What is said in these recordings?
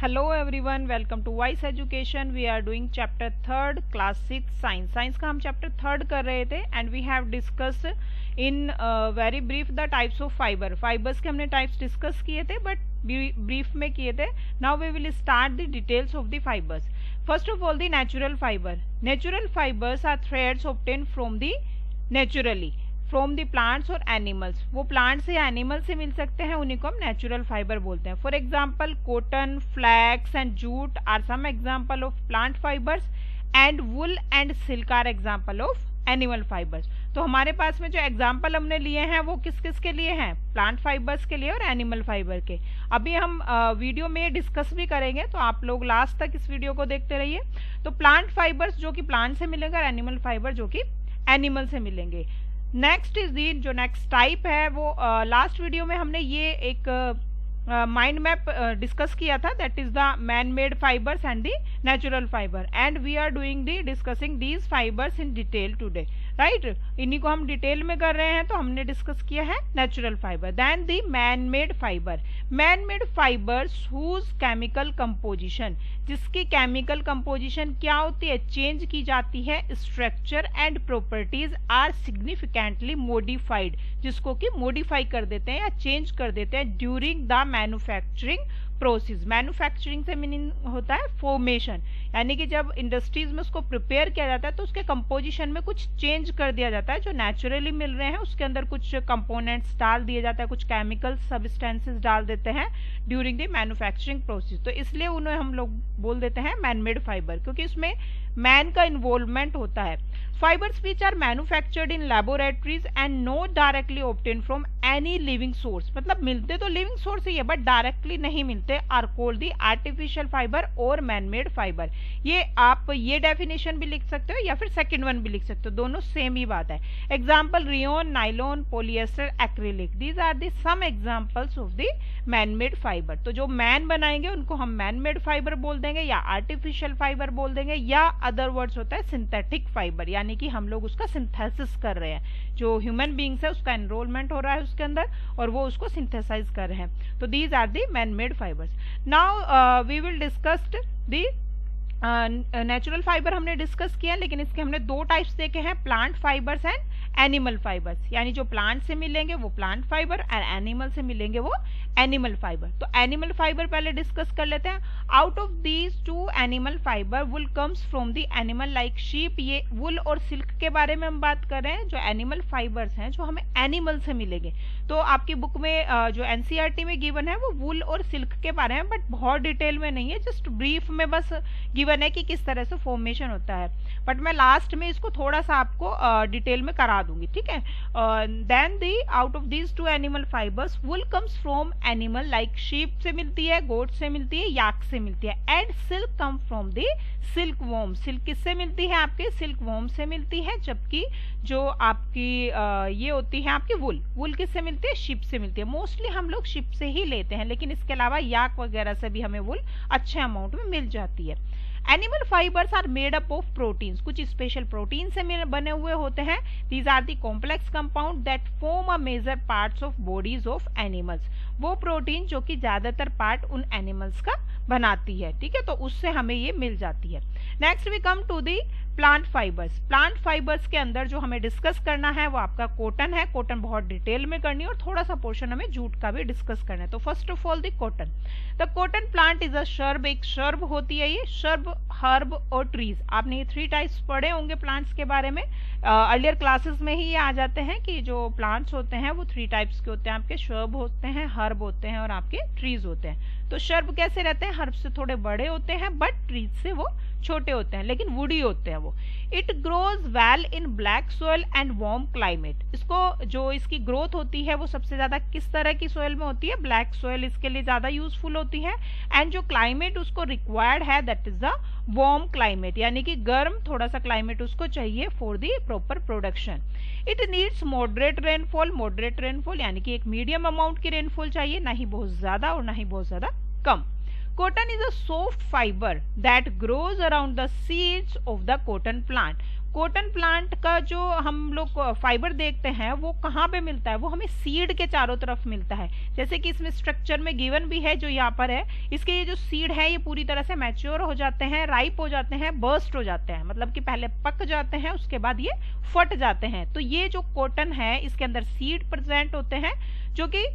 Hello everyone, welcome to Wise Education. We are doing chapter 3rd class 6 science. Science का हम chapter 3rd कर रहे थे and we have discussed in very brief the types of fiber. Fibers के हमने types discuss किए थे but brief में किए थे. Now we will start the details of the fibers. First of all, the natural fiber. Natural fibers are threads obtained from the naturally. From the plants और animals, वो plants या animal से मिल सकते हैं, उन्हीं को हम नेचुरल फाइबर बोलते हैं. For example cotton, flax and jute are some example of plant fibres and wool and silk are example of animal fibres. तो हमारे पास में जो एग्जाम्पल हमने लिए हैं वो किस किस के लिए हैं? प्लांट फाइबर्स के लिए और एनिमल फाइबर के. अभी हम वीडियो में डिस्कस भी करेंगे, तो आप लोग लास्ट तक इस वीडियो को देखते रहिए. तो प्लांट फाइबर्स जो कि प्लांट से मिलेंगे और एनिमल फाइबर जो कि एनिमल से मिलेंगे. नेक्स्ट इज दी जो नेक्स्ट टाइप है वो लास्ट वीडियो में हमने ये एक माइंड मैप डिस्कस किया था, that is the man made fibers and the natural fiber, and we are doing the discussing these fibers in detail today, right. इन्हीं को हम डिटेल में कर रहे हैं, तो हमने डिस्कस किया है natural fiber. Then the man made fiber. Man made fibers whose chemical composition, जिसकी केमिकल कंपोजिशन क्या होती है, चेंज की जाती है, structure and properties are significantly modified, जिसको कि मॉडिफाई कर देते हैं या चेंज कर देते हैं during the manufacturing process. Manufacturing से मीनिंग होता है फॉर्मेशन, यानी कि जब इंडस्ट्रीज में उसको प्रिपेयर किया जाता है तो उसके कंपोजिशन में कुछ चेंज कर दिया जाता है. जो नेचुरली मिल रहे हैं उसके अंदर कुछ कंपोनेंट्स डाल दिए जाता है, कुछ केमिकल सब्सटेंसेस डाल देते हैं ड्यूरिंग द मैन्युफैक्चरिंग प्रोसेस. तो इसलिए उन्हें हम लोग बोल देते हैं मैन मेड फाइबर, क्योंकि इसमें मैन का इन्वॉल्वमेंट होता है. Fibers which are manufactured in laboratories and not directly obtained from any living source, मतलब मिलते तो लिविंग सोर्स ही है बट डायरेक्टली नहीं मिलते, are called the artificial fiber और मैन मेड फाइबर. ये आप ये डेफिनेशन भी लिख सकते हो या फिर सेकंड वन भी लिख सकते हो, दोनों सेम ही बात है. Example rayon, nylon, polyester, acrylic, these are the some examples of the man made fiber. तो जो मैन बनाएंगे उनको हम मैन मेड फाइबर बोल देंगे या आर्टिफिशियल फाइबर बोल देंगे, या अदर वर्ड्स होता है सिंथेटिक फाइबर, यानी कि हम लोग उसका सिंथेसिस कर रहे हैं. जो ह्यूमन बीइंग्स है उसका एनरोलमेंट हो रहा है उसके अंदर और वो उसको सिंथेसाइज कर रहे हैं. तो these are the man made fibers. Now we will discuss the natural fiber हमने डिस्कस किया, लेकिन इसके हमने दो टाइप्स देखे हैं, plant fibres and animal fibers. यानी जो प्लांट से मिलेंगे वो प्लांट फाइबर और एनिमल से मिलेंगे वो एनिमल फाइबर. तो एनिमल फाइबर पहले डिस्कस कर लेते हैं. Out of these two animal fiber wool comes from the animal like sheep. ये वुल और सिल्क के बारे में हम बात कर रहे हैं. जो एनिमल फाइबर्स हैं जो हमें एनिमल से मिलेंगे, तो आपकी बुक में जो एनसीईआरटी में गिवन है वो वुल और सिल्क के बारे में, बट बहुत डिटेल में नहीं है, जस्ट ब्रीफ में बस गिवन है कि किस तरह से फॉर्मेशन होता है. बट मैं लास्ट में इसको थोड़ा सा आपको डिटेल में करा दूंगी, ठीक है. Then the out of these two animal fibers wool comes from animal like sheep से मिलती है, गोट से मिलती है, याक से मिलती है, and silk come from the silk worm. Silk किससे मिलती है? आपके सिल्क वॉर्म से मिलती है. जबकि जो आपकी ये होती है आपकी वुल, वुल किससे मिलती है? शिप से मिलती है. मोस्टली हम लोग शिप से ही लेते हैं, लेकिन इसके अलावा याक वगैरह से भी हमें वुल अच्छे अमाउंट में मिल जाती है. Animal fibers are made up of proteins, कुछ स्पेशल प्रोटीन से बने हुए होते हैं. These are the complex compound that form a major parts of bodies of animals. वो प्रोटीन जो कि ज्यादातर पार्ट उन एनिमल्स का बनाती है, ठीक है. तो उससे हमें ये मिल जाती है. Next we come to the plant fibers. Plant fibers के अंदर जो हमें डिस्कस करना है वो आपका कॉटन है. कॉटन बहुत डिटेल में करनी है और थोड़ा सा पोर्शन हमें जूट का भी डिस्कस करना है. तो first of all the cotton. The cotton plant is a shrub. एक शर्ब होती है ये, शर्ब, हर्ब और ट्रीज. आपने ये 3 टाइप्स पढ़े होंगे प्लांट्स के बारे में. अर्लियर क्लासेस में ही ये आ जाते हैं कि जो प्लांट्स होते हैं वो 3 टाइप्स के होते हैं. आपके शर्ब होते हैं, हर्ब होते हैं और आपके ट्रीज होते हैं. तो शर्ब कैसे रहते हैं? हर्ब से थोड़े बड़े होते हैं बट ट्रीज से वो छोटे होते हैं, लेकिन वुडी होते हैं वो. It grows well in black soil and warm climate. इसको जो इसकी ग्रोथ होती है वो सबसे ज्यादा किस तरह की सोयल में होती है? ब्लैक सोयल इसके लिए ज्यादा यूजफुल होती है. एंड जो क्लाइमेट उसको रिक्वायर्ड है that is the warm climate, यानी कि गर्म थोड़ा सा क्लाइमेट उसको चाहिए for the proper production. It needs moderate rainfall. Moderate rainfall यानी कि एक मीडियम अमाउंट की रेनफॉल चाहिए, ना ही बहुत ज्यादा और ना ही बहुत ज्यादा कम. Cotton is a soft fiber that grows around the seeds of the cotton plant. Cotton plant का जो हम लोग फाइबर देखते हैं वो कहाँ पे मिलता है, वो हमें सीड के चारों तरफ मिलता है। जैसे कि इसमें स्ट्रक्चर में गिवन भी है जो यहाँ पर है, इसके ये जो सीड है ये पूरी तरह से मैच्योर हो जाते हैं, राइप हो जाते हैं, बर्स्ट हो जाते हैं, मतलब कि पहले पक जाते हैं उसके बाद ये फट जाते हैं। तो ये जो कॉटन है इसके अंदर सीड प्रेजेंट होते हैं जो कि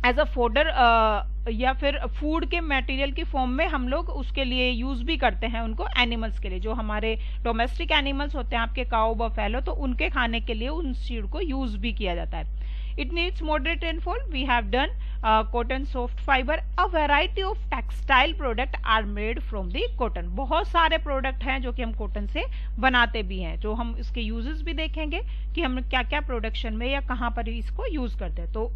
एज अ फोडर या फिर फूड के मटेरियल की फॉर्म में हम लोग उसके लिए यूज भी करते हैं उनको, एनिमल्स के लिए, जो हमारे डोमेस्टिक एनिमल्स होते हैं आपके काऊ बफेलो, तो उनके खाने के लिए उन सीड को यूज भी किया जाता है। It needs moderate rainfall. We have done cotton soft fiber. A variety of textile product are made from the cotton. बहुत सारे प्रोडक्ट हैं जो कि हम कॉटन से बनाते भी हैं, जो हम इसके यूजेस भी देखेंगे कि हम क्या क्या प्रोडक्शन में या कहाँ पर इसको यूज करते हैं। तो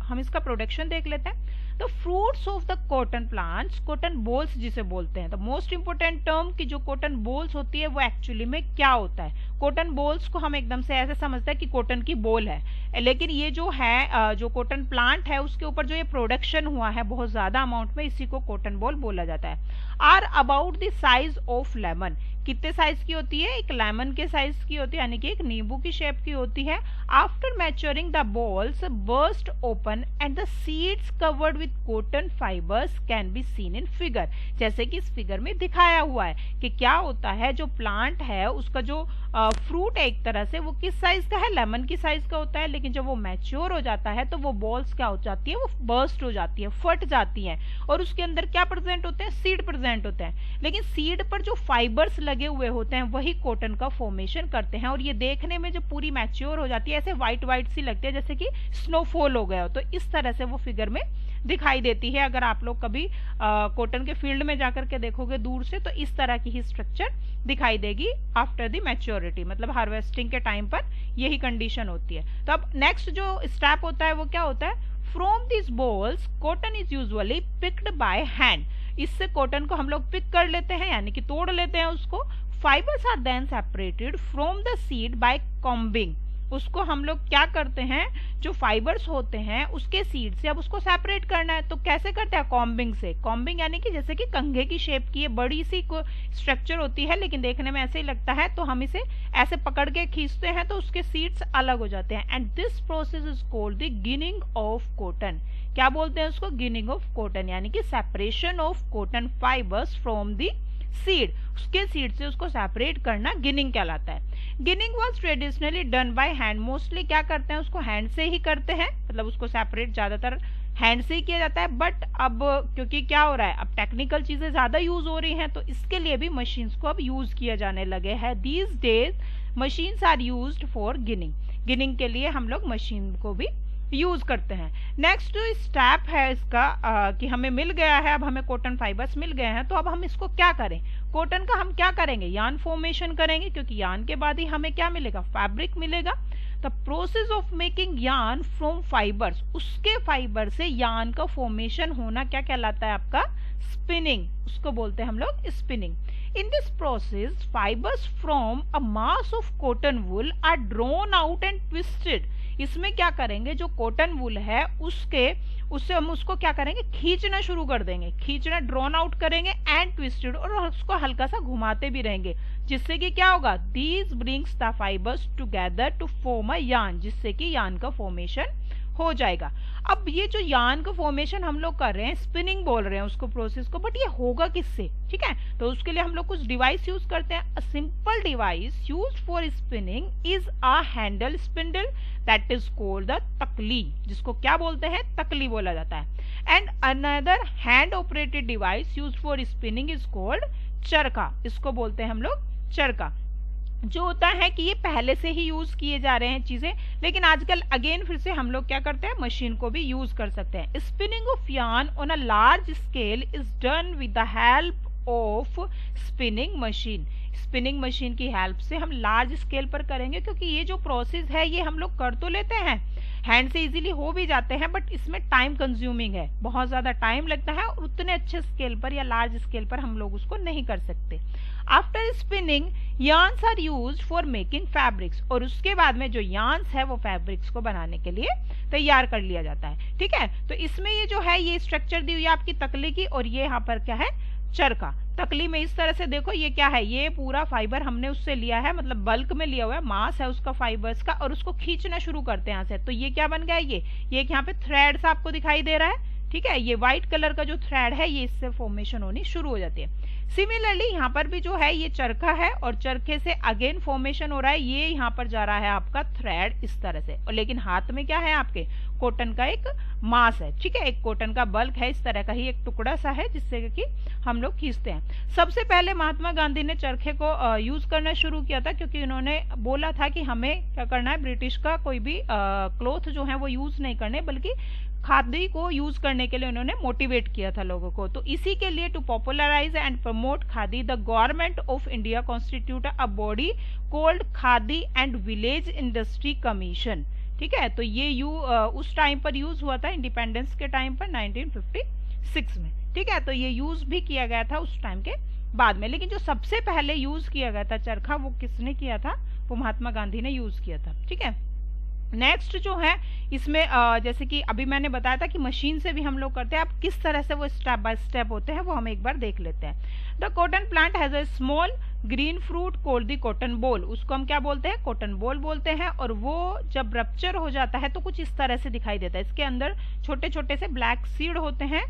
हम इसका प्रोडक्शन देख लेते हैं। तो fruits of the cotton plants, cotton balls जिसे बोलते हैं। द मोस्ट इंपोर्टेंट टर्म की जो कॉटन बॉल्स होती है वो एक्चुअली में क्या होता है। कॉटन बॉल्स को हम एकदम से ऐसे समझते हैं कि कॉटन की बॉल है, लेकिन ये जो है जो कॉटन प्लांट है उसके ऊपर जो ये प्रोडक्शन हुआ है बहुत ज्यादा अमाउंट में, इसी को कॉटन बॉल बोला जाता है। Are about the size of lemon. कितने साइज की होती है, एक लेमन के साइज की होती है, यानी कि एक नींबू की शेप की होती है। After maturing the balls burst open and the seeds covered with cotton fibres can be seen in figure. जैसे कि इस फिगर में दिखाया हुआ है कि क्या होता है, जो प्लांट है उसका जो फ्रूट है एक तरह से वो किस साइज का है, लेमन की साइज का होता है, लेकिन जब वो मैच्योर हो जाता है तो वो बॉल्स क्या हो जाती है, वो बर्स्ट हो जाती है, फट जाती है, और उसके अंदर क्या प्रेजेंट होते हैं, सीड प्रेजेंट होते हैं। लेकिन सीड पर जो फाइबर्स लगे हुए होते हैं वही कॉटन का फॉर्मेशन करते हैं, और ये देखने में जब पूरी मैच्योर हो जाती है ऐसे व्हाइट व्हाइट सी लगती है जैसे कि स्नोफॉल हो गया हो। तो इस तरह से वो फिगर में दिखाई देती है। अगर आप लोग कभी कॉटन के फील्ड में जाकर के देखोगे दूर से तो इस तरह की ही स्ट्रक्चर दिखाई देगी आफ्टर द मैच्योरिटी, मतलब हार्वेस्टिंग के टाइम पर यही कंडीशन होती है। तो अब नेक्स्ट जो स्टेप होता है वो क्या होता है, from this balls cotton is usually picked by hand. इससे कॉटन को हम लोग पिक कर लेते हैं, यानी कि तोड़ लेते हैं उसको। Fibers are then separated from the seed by combing. उसको हम लोग क्या करते हैं, जो फाइबर्स होते हैं उसके सीड से अब उसको सेपरेट करना है, तो कैसे करते हैं, कॉम्बिंग से। कॉम्बिंग यानी कि जैसे कि कंघे की शेप की ये बड़ी सी स्ट्रक्चर होती है, लेकिन देखने में ऐसे ही लगता है, तो हम इसे ऐसे पकड़ के खींचते हैं तो उसके सीड्स अलग हो जाते हैं। And this process is called the ginning of cotton. क्या बोलते हैं उसको, गिनिंग ऑफ कॉटन, यानी कि separation of cotton fibres from the seed. उसके सीड से उसको सेपरेट करना गिनिंग कहलाता है। Ginning was traditionally done by hand. Mostly क्या करते हैं, उसको हैंड से ही करते हैं, मतलब उसको सेपरेट ज्यादातर हैंड से ही किया जाता है। बट अब क्योंकि क्या हो रहा है, अब टेक्निकल चीजें ज्यादा यूज हो रही हैं, तो इसके लिए भी मशीन्स को अब यूज किया जाने लगे हैं। These days machines are used for ginning. Ginning के लिए हम लोग मशीन को भी यूज करते हैं। नेक्स्ट स्टेप है इसका कि हमें मिल गया है, अब हमें कॉटन फाइबर्स मिल गए हैं, तो अब हम इसको क्या करें, कॉटन का हम क्या करेंगे, यार्न फॉर्मेशन करेंगे, क्योंकि यार्न के बाद ही हमें क्या मिलेगा, फैब्रिक मिलेगा। The process of making yarn from fibres, उसके फाइबर से यार्न का फॉर्मेशन होना क्या कहलाता है आपका, स्पिनिंग, उसको बोलते हैं हम लोग spinning. In this process, fibers from a mass of cotton wool are drawn out and twisted. इसमें क्या करेंगे, जो कॉटन वूल है उससे हम उसको क्या करेंगे, खींचना शुरू कर देंगे, खींचना ड्रॉन आउट करेंगे एंड ट्विस्टेड, और उसको हल्का सा घुमाते भी रहेंगे, जिससे कि क्या होगा, these brings the fibers together to form a yarn, जिससे कि यार्न का फॉर्मेशन हो जाएगा। अब ये जो यार्न का फॉर्मेशन हम लोग कर रहे हैं, स्पिनिंग बोल रहे हैं उसको प्रोसेस को, बट ये होगा किससे, ठीक है, तो उसके लिए हम लोग कुछ डिवाइस यूज करते हैं। A simple device used for spinning is a handle spindle that is called the तकली, जिसको क्या बोलते हैं, तकली बोला जाता है। And another hand operated device used for spinning is called चरखा, इसको बोलते हैं हम लोग चरखा। जो होता है कि ये पहले से ही यूज किए जा रहे हैं चीजें, लेकिन आजकल अगेन फिर से हम लोग क्या करते हैं, मशीन को भी यूज कर सकते हैं। Spinning of yarn on a large scale is done with the help of spinning machine. Spinning machine की हेल्प से हम लार्ज स्केल पर करेंगे, क्योंकि ये जो प्रोसेस है ये हम लोग कर तो लेते हैं, हैंड से इजीली हो भी जाते हैं, बट इसमें टाइम कंज्यूमिंग है, बहुत ज्यादा टाइम लगता है और उतने अच्छे स्केल पर या लार्ज स्केल पर हम लोग उसको नहीं कर सकते। After spinning yarns are used for making fabrics, और उसके बाद में जो yarns है वो फैब्रिक्स को बनाने के लिए तैयार कर लिया जाता है। ठीक है, तो इसमें ये जो है ये स्ट्रक्चर दी हुई है आपकी तकली की, और ये यहाँ पर क्या है, चरखा। तकली में इस तरह से देखो, ये क्या है, ये पूरा फाइबर हमने उससे लिया है, मतलब बल्क में लिया हुआ है, मास है उसका फाइबर्स का, और उसको खींचना शुरू करते हैं यहाँ से। तो ये क्या बन गया, ये यहाँ पे थ्रेड्स आपको दिखाई दे रहा है। ठीक है, ये व्हाइट कलर का जो थ्रेड है ये इससे फॉर्मेशन होनी शुरू हो जाती है। सिमिलरली यहाँ पर भी जो है ये चरखा है, और चरखे से अगेन फॉर्मेशन हो रहा है, ये यहाँ पर जा रहा है आपका थ्रेड इस तरह से, और लेकिन हाथ में क्या है आपके, कॉटन का एक मास है। ठीक है, एक कॉटन का बल्क है, इस तरह का ही एक टुकड़ा सा है जिससे कि हम लोग खींचते हैं। सबसे पहले महात्मा गांधी ने चरखे को यूज करना शुरू किया था, क्योंकि उन्होंने बोला था कि हमें क्या करना है, ब्रिटिश का कोई भी क्लॉथ जो है वो यूज नहीं करने, बल्कि खादी को यूज करने के लिए उन्होंने मोटिवेट किया था लोगों को। तो इसी के लिए to popularize and promote khadi, the government of India constitute a body called Khadi and village industry commission. ठीक है, तो ये उस टाइम पर यूज हुआ था, इंडिपेंडेंस के टाइम पर 1956 में। ठीक है, तो ये यूज भी किया गया था उस टाइम के बाद में, लेकिन जो सबसे पहले यूज किया गया था चरखा, वो किसने किया था, वो महात्मा गांधी ने यूज किया था। ठीक है, नेक्स्ट जो है इसमें जैसे कि अभी मैंने बताया था कि मशीन से भी हम लोग करते हैं, अब किस तरह से वो स्टेप बाय स्टेप होते हैं वो हम एक बार देख लेते हैं। The cotton plant has a small green fruit called the cotton ball, उसको हम क्या बोलते हैं, कॉटन बॉल बोलते हैं, और वो जब रप्चर हो जाता है तो कुछ इस तरह से दिखाई देता है, इसके अंदर छोटे छोटे से ब्लैक सीड होते हैं।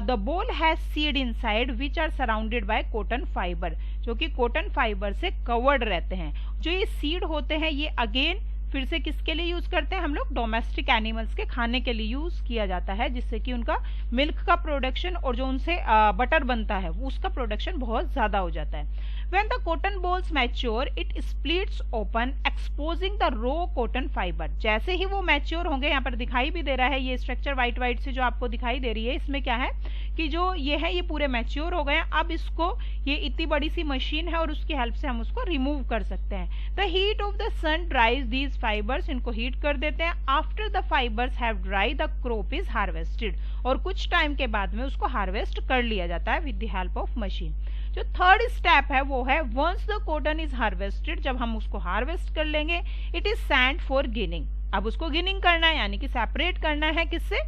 The boll has seed inside which are surrounded by cotton fiber, जो कि कॉटन फाइबर से कवर्ड रहते हैं। जो ये सीड होते हैं ये अगेन फिर से किसके लिए यूज करते हैं हम लोग, डोमेस्टिक एनिमल्स के खाने के लिए यूज किया जाता है, जिससे कि उनका मिल्क का प्रोडक्शन और जो उनसे बटर बनता है उसका प्रोडक्शन बहुत ज्यादा हो जाता है। When the cotton balls mature, it splits open, exposing the raw cotton fiber. जैसे ही वो मैच्योर होंगे, यहाँ पर दिखाई भी दे रहा है ये स्ट्रक्चर व्हाइट व्हाइट से जो आपको दिखाई दे रही है, इसमें क्या है कि जो ये है ये पूरे मैच्योर हो गए हैं। अब इसको ये इतनी बड़ी सी मशीन है और उसकी हेल्प से हम उसको रिमूव कर सकते हैं। The heat of the sun dries these fibers, इनको हीट कर देते हैं। After the fibers have dry the crop is harvested, और कुछ टाइम के बाद में उसको हार्वेस्ट कर लिया जाता है with the help of machine. जो थर्ड स्टेप है वो है once the cotton is harvested, जब हम उसको हार्वेस्ट कर लेंगे, it is sent for ginning. अब उसको गिनिंग करना है, यानी कि सेपरेट करना है किससे,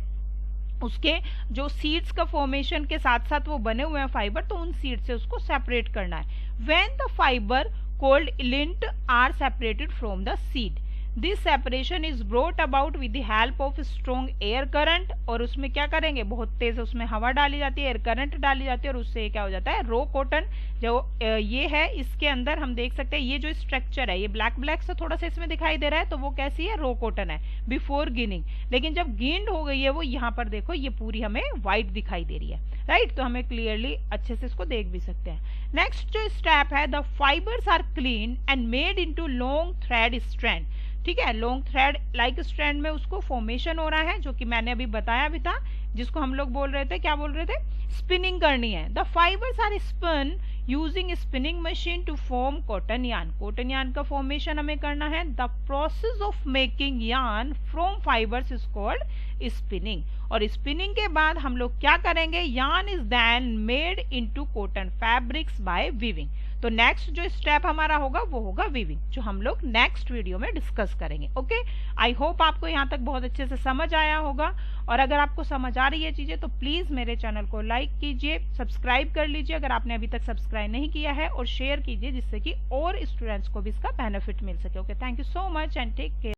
उसके जो सीड्स का फॉर्मेशन के साथ साथ वो बने हुए हैं फाइबर, तो उन सीड से उसको सेपरेट करना है। When the fiber called lint are separated from the seed, this separation is brought about with the help of strong air current, और उसमें क्या करेंगे, बहुत तेज उसमें हवा डाली जाती है, एयर करंट डाली जाती है, और उससे क्या हो जाता है, रो कॉटन जो ये है इसके अंदर हम देख सकते हैं ये जो स्ट्रक्चर है ये ब्लैक ब्लैक सा थोड़ा सा इसमें दिखाई दे रहा है, तो वो कैसी है, रो कॉटन है बिफोर गिनिंग। लेकिन जब गिंड हो गई है वो यहाँ पर देखो ये पूरी हमें व्हाइट दिखाई दे रही है, राइट, तो हमें क्लियरली अच्छे से इसको देख भी सकते हैं। नेक्स्ट जो स्टेप है, the fibers are clean and made into long thread strand. ठीक है, लॉन्ग थ्रेड लाइक स्ट्रैंड में उसको फॉर्मेशन हो रहा है, जो कि मैंने अभी बताया भी था, जिसको हम लोग बोल रहे थे, क्या बोल रहे थे, स्पिनिंग करनी है। The fibers are spin using spinning machine to form cotton yarn, cotton yarn का फॉर्मेशन हमें करना है। The process of making yarn from fibers is called spinning, और स्पिनिंग के बाद हम लोग क्या करेंगे, yarn is then made into cotton fabrics by weaving. तो नेक्स्ट जो स्टेप हमारा होगा वो होगा वीविंग, जो हम लोग नेक्स्ट वीडियो में डिस्कस करेंगे। ओके, आई होप आपको यहाँ तक बहुत अच्छे से समझ आया होगा, और अगर आपको समझ आ रही है चीजें तो प्लीज मेरे चैनल को लाइक कीजिए, सब्सक्राइब कर लीजिए अगर आपने अभी तक सब्सक्राइब नहीं किया है, और शेयर कीजिए जिससे कि और स्टूडेंट्स को भी इसका बेनिफिट मिल सके। Okay, thank you so much and take care.